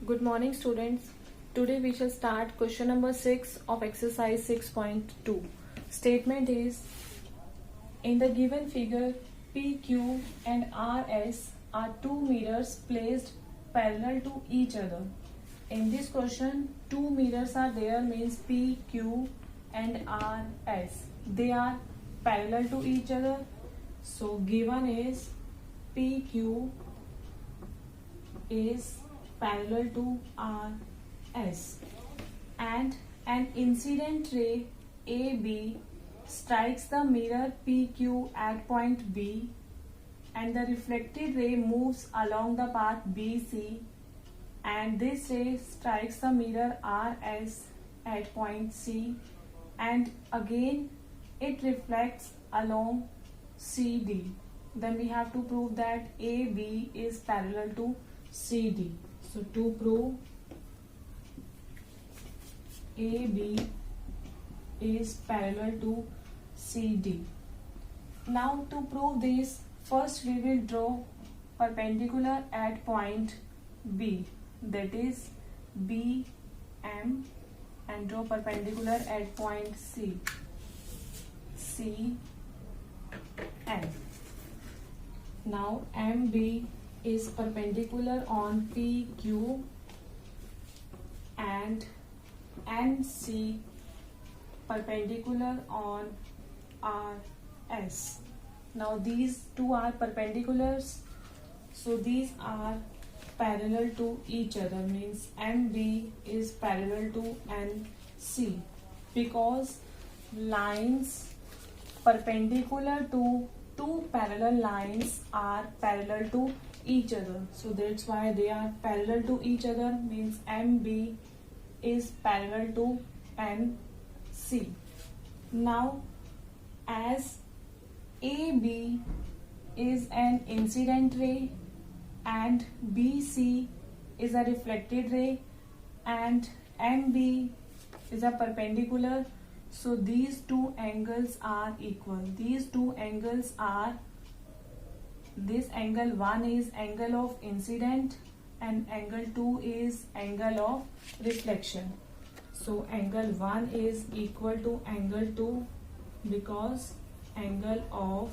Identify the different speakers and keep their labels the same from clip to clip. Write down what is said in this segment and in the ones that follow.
Speaker 1: Good morning, students. Today we shall start question number 6 of exercise 6.2. Statement is, in the given figure, PQ and RS are two mirrors placed parallel to each other. In this question, two mirrors are there, means PQ and RS. They are parallel to each other. So given is PQ is parallel to RS and an incident ray AB strikes the mirror PQ at point B and the reflected ray moves along the path BC and this ray strikes the mirror RS at point C and again it reflects along CD. Then we have to prove that AB is parallel to CD. So to prove AB is parallel to CD. Now to prove this, first we will draw perpendicular at point B, that is BM, and draw perpendicular at point C, CN. Now MB is perpendicular on PQ and NC perpendicular on RS. Now these two are perpendiculars, so these are parallel to each other, means MB is parallel to NC because lines perpendicular to two parallel lines are parallel to each other. So that's why they are parallel to each other, means MB is parallel to NC. Now as AB is an incident ray and BC is a reflected ray and MB is a perpendicular, so these two angles are equal. These two angles are, this angle 1 is angle of incident and angle 2 is angle of reflection. So angle 1 is equal to angle 2 because angle of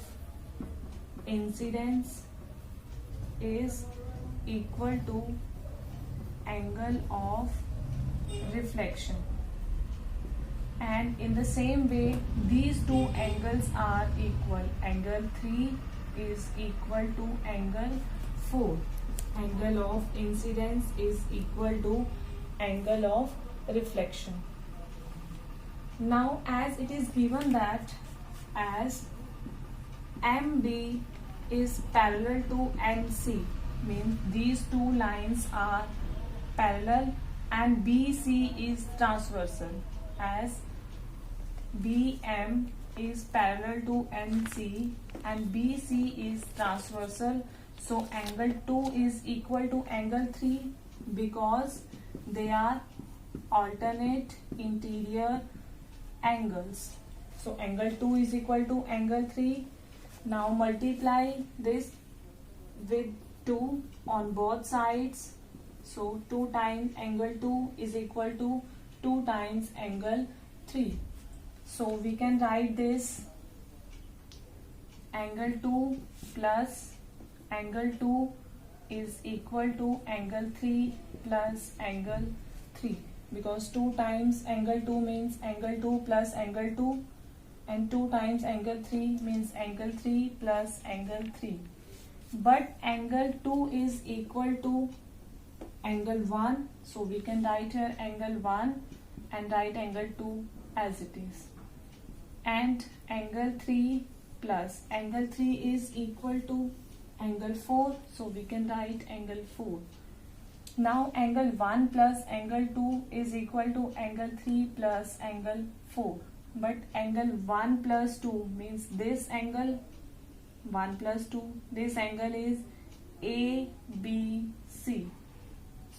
Speaker 1: incidence is equal to angle of reflection. And in the same way, these two angles are equal. Angle 3 is equal to angle 4. Angle of incidence is equal to angle of reflection. Now as it is given that as MB is parallel to NC, means these two lines are parallel and BC is transversal, as BM is parallel to NC and BC is transversal, so angle 2 is equal to angle 3 because they are alternate interior angles. So angle 2 is equal to angle 3. Now multiply this with 2 on both sides. So 2 times angle 2 is equal to 2 times angle 3. So we can write this angle 2 plus angle 2 is equal to angle 3 plus angle 3 because 2 times angle 2 means angle 2 plus angle 2 and 2 times angle 3 means angle 3 plus angle 3. But angle 2 is equal to angle 1, so we can write here angle 1 and write angle 2 as it is. And angle 3 plus angle 3 is equal to angle 4, so we can write angle 4. Now angle 1 plus angle 2 is equal to angle 3 plus angle 4. But angle 1 plus 2 means this angle 1 plus 2, this angle is ABC.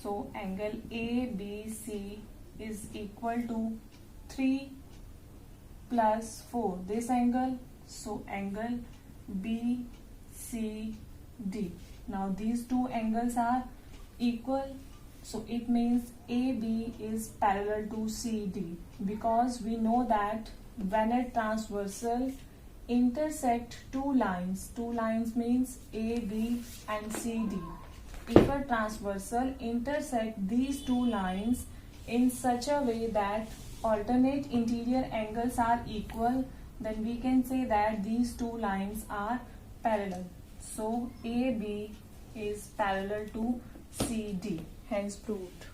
Speaker 1: So angle ABC is equal to 3 plus 4, this angle, so angle BCD. Now these two angles are equal, So it means AB is parallel to CD, because we know that when a transversal intersect two lines means AB and CD. If a transversal intersect these two lines in such a way that alternate interior angles are equal, then we can say that these two lines are parallel. So AB is parallel to CD, hence proved.